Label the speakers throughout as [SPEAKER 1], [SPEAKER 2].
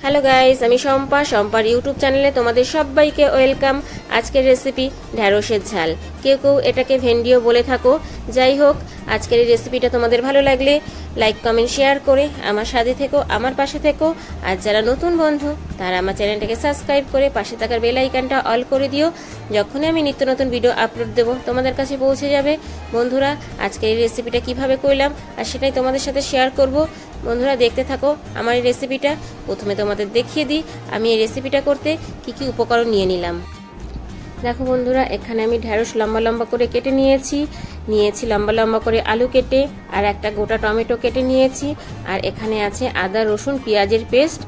[SPEAKER 1] Hello guys, আমি শম্পার YouTube চ্যানেলে তোমাদের সবাইকে ওয়েলকাম। আজকের রেসিপি ঢ্যাঁড়সের ঝাল, কেউ কেউ এটাকে ভেন্ডিও বলে থাকো। যাই হোক, আজকের এই রেসিপিটা তোমাদের ভালো লাগলে লাইক কমেন্ট শেয়ার করে আমার সাথে থেকো, আমার পাশে থেকো। আর যারা নতুন বন্ধু তারা আমার চ্যানেলটাকে সাবস্ক্রাইব করে পাশে থাকার বেল আইকনটা অল করে দিও। যখনই আমি নিত্য নতুন ভিডিও আপলোড দেবো তোমাদের কাছে পৌঁছে যাবে। বন্ধুরা, আজকের এই রেসিপিটা কিভাবে করলাম আর সেটাই তোমাদের সাথে শেয়ার করব। বন্ধুরা, দেখতে থাকো আমার এই রেসিপিটা। প্রথমে তোমাদের দেখিয়ে দিই আমি এই রেসিপিটা করতে কি কি উপকরণ নিয়ে নিলাম। দেখো বন্ধুরা, এখানে আমি ঢ্যাঁড়স লম্বা লম্বা করে কেটে নিয়েছি লম্বা লম্বা করে আলু কেটে, আর একটা গোটা টমেটো কেটে নিয়েছি। আর এখানে আছে আদা রসুন পেঁয়াজের পেস্ট,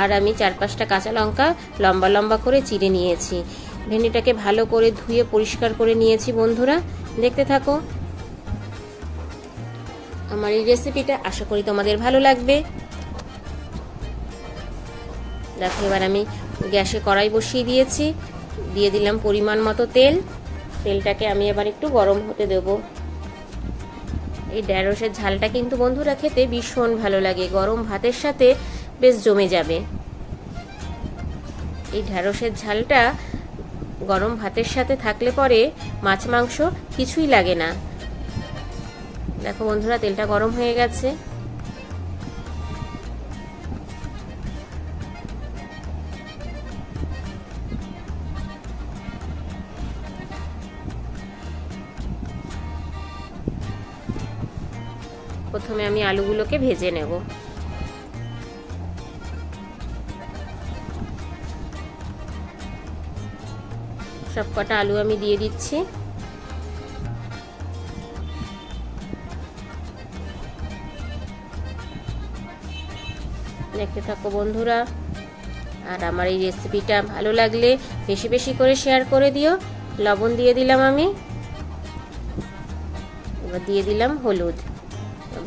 [SPEAKER 1] আর আমি 4-5টা কাঁচা লঙ্কা লম্বা লম্বা করে চিড়ে নিয়েছি। ভেন্ডিটাকে ভালো করে ধুয়ে পরিষ্কার করে নিয়েছি। বন্ধুরা, দেখতে থাকো আমার এই রেসিপিটা, আশা করি তোমাদের ভালো লাগবে। দেখো, এবার আমি গ্যাসে কড়াই বসিয়ে দিয়েছি, দিয়ে দিলাম পরিমাণ মতো তেল। তেলটাকে আমি এবার একটু গরম হতে দেব। এই ঢ্যাঁড়সের ঝালটা কিন্তু বন্ধুরা খেতে ভীষণ ভালো লাগে, গরম ভাতের সাথে বেশ জমে যাবে। এই ঢ্যাঁড়সের ঝালটা গরম ভাতের সাথে থাকলে পরে মাছ মাংস কিছুই লাগে না। দেখো বন্ধুরা, তেলটা গরম হয়ে গেছে। প্রথমে আমি আলুগুলোকে ভেজে নেব। সব কটা আলু আমি দিয়ে দিচ্ছি। দেখতে থাকো বন্ধুরা, আর আমার এই রেসিপিটা ভালো লাগলে বেশি বেশি করে শেয়ার করে দিও। লবণ দিয়ে দিলাম আমি, এবার দিয়ে দিলাম হলুদ।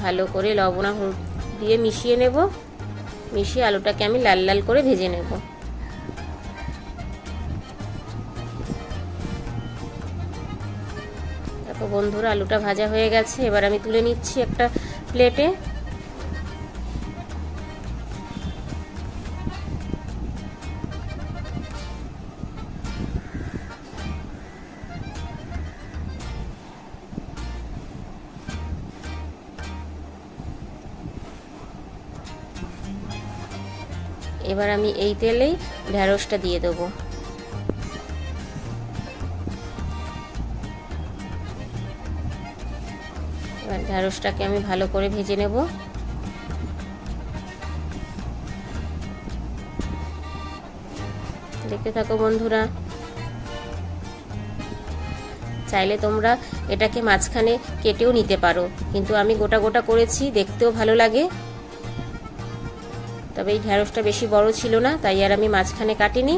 [SPEAKER 1] ভালো করে লবণ আর হলুদ দিয়ে মিশিয়ে নেব। মিশিয়ে আলুটাকে আমি লাল লাল করে ভেজে নেব। দেখো বন্ধুরা, আলুটা ভাজা হয়ে গেছে। এবার আমি তুলে নিচ্ছি একটা প্লেটে। এবার আমি এই তেলেই ঢ্যাঁড়সটা দিয়ে দেবো। এবার ঢ্যাঁড়সটাকে আমি ভালো করে ভেজে নেব। দেখতে থাকো বন্ধুরা, চাইলে তোমরা এটাকে মাঝখানে কেটেও নিতে পারো, কিন্তু আমি গোটা গোটা করেছি, দেখতেও ভালো লাগে। তবে এই ঢ্যাঁড়সটা বেশি বড় ছিল না, তাই আর আমি মাঝখানে কাটিনি,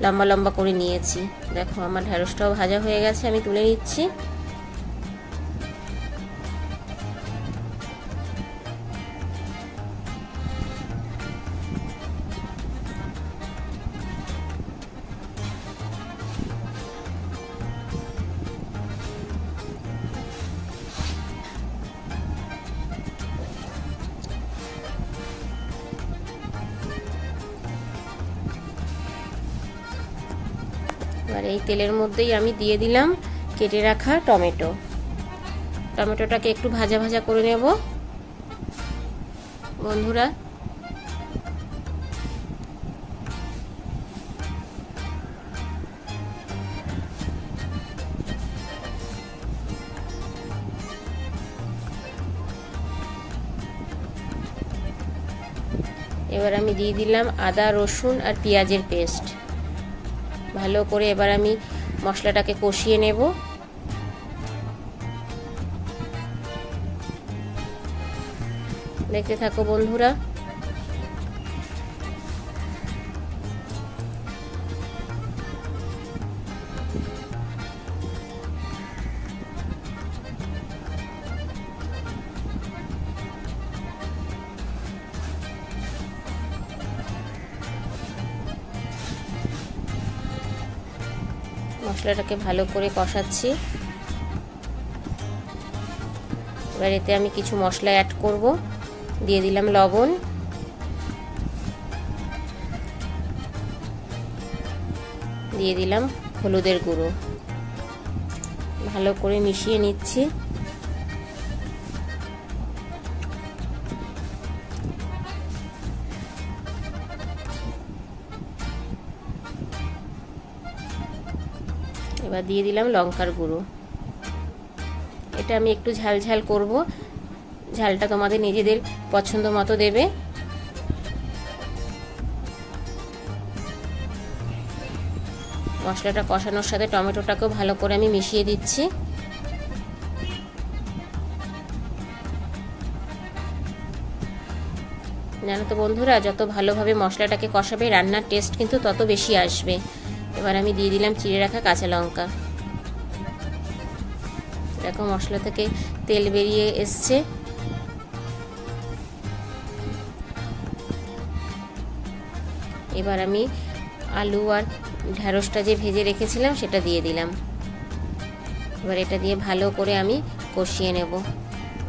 [SPEAKER 1] লম্বা লম্বা করে নিয়েছি। দেখো আমার ঢ্যাঁড়সটাও ভাজা হয়ে গেছে, আমি তুলে নিচ্ছি। এবার এই তেলের মধ্যেই আমি দিয়ে দিলাম কেটে রাখা টমেটো। টমেটোটাকে একটু ভাজা ভাজা করে নেব। বন্ধুরা, এবার আমি দিয়ে দিলাম আদা রসুন আর পেঁয়াজের পেস্ট। ভালো করে এবার আমি মশলাটাকে কষিয়ে নেব। দেখতে থাকো বন্ধুরা। মশলাটাকে ভালো করে কষাচ্ছি। এবার এতে আমি কিছু মশলা অ্যাড করব। দিয়ে দিলাম লবণ, দিয়ে দিলাম হলুদের গুঁড়ো, ভালো করে মিশিয়ে নিচ্ছি। এবার দিয়ে দিলাম লঙ্কার গুঁড়ো। এটা আমি একটু ঝাল ঝাল করব, ঝালটা তোমাদের নিজেদের পছন্দ মতো দেবে। মশলাটা কষানোর সাথে টমেটোটাকেও ভালো করে আমি মিশিয়ে দিচ্ছি। জানো তো বন্ধুরা, যত ভালোভাবে মশলাটাকে কষাবে রান্নার টেস্ট কিন্তু তত বেশি আসবে। এবার আমি দিয়ে দিলাম চিড়ে রাখা কাঁচা লঙ্কা। দেখো মশলা থেকে তেল বেরিয়ে এসছে। এবার আমি আলু আর ঢ্যাঁড়সটা যে ভেজে রেখেছিলাম সেটা দিয়ে দিলাম। এবার এটা দিয়ে ভালো করে আমি কষিয়ে নেব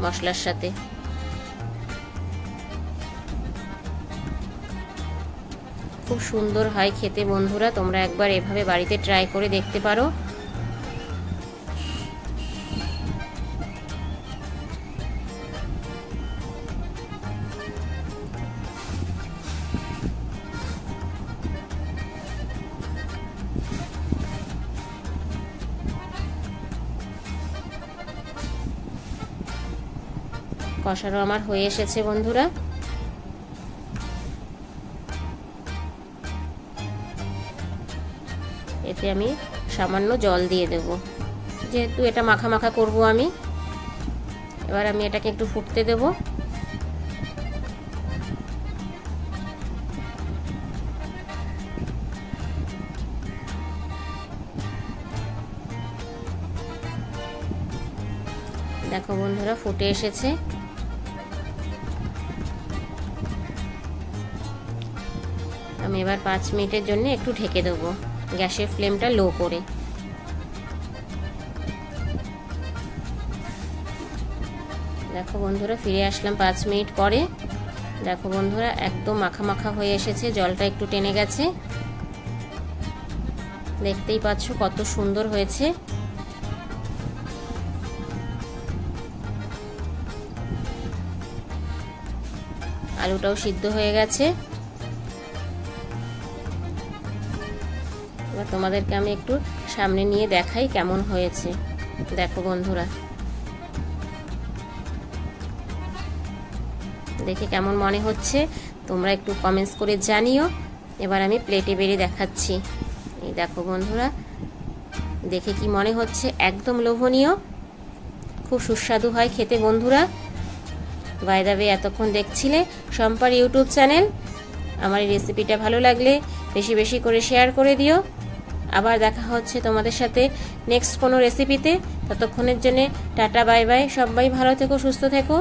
[SPEAKER 1] মশলার সাথে। খুব সুন্দর হয় খেতে বন্ধুরা, তোমরা একবার এভাবে বাড়িতে ট্রাই করে দেখতে পারো। কষানো আমার হয়ে এসেছে বন্ধুরা। এতে আমি সামান্য জল দিয়ে দেব, যেহেতু এটা মাখা মাখা করব আমি। এবার আমি এটাকে একটু ফুটতে দেব। দেখো বন্ধুরা ফুটে এসেছে। আমি এবার 5 মিনিটের জন্য একটু ঢেকে দেবো, গ্যাসের ফ্লেমটা লো করে। দেখো বন্ধুরা ফিরে আসলাম 5 মিনিট পরে। দেখো বন্ধুরা একদম মাখা মাখা হয়ে এসেছে, জলটা একটু টেনে গেছে। দেখতেই পাচ্ছ কত সুন্দর হয়েছে। আলুটাও সিদ্ধ হয়ে গেছে। এবার তোমাদেরকে আমি একটু সামনে নিয়ে দেখাই কেমন হয়েছে। দেখো বন্ধুরা দেখে কেমন মনে হচ্ছে তোমরা একটু কমেন্টস করে জানিও। এবার আমি প্লেটে বেড়ে দেখাচ্ছি। এই দেখো বন্ধুরা দেখে কি মনে হচ্ছে, একদম লোভনীয়, খুব সুস্বাদু হয় খেতে বন্ধুরা। বাই দ্য ওয়ে এতক্ষণ দেখছিলে শম্পার ইউটিউব চ্যানেল। আমার এই রেসিপিটা ভালো লাগলে বেশি বেশি করে শেয়ার করে দিও। আবার দেখা হচ্ছে তোমাদের সাথে নেক্সট কোনো রেসিপিতে। ততক্ষণের জন্য টাটা বাই বাই। সবাই ভালো থেকো, সুস্থ থেকো।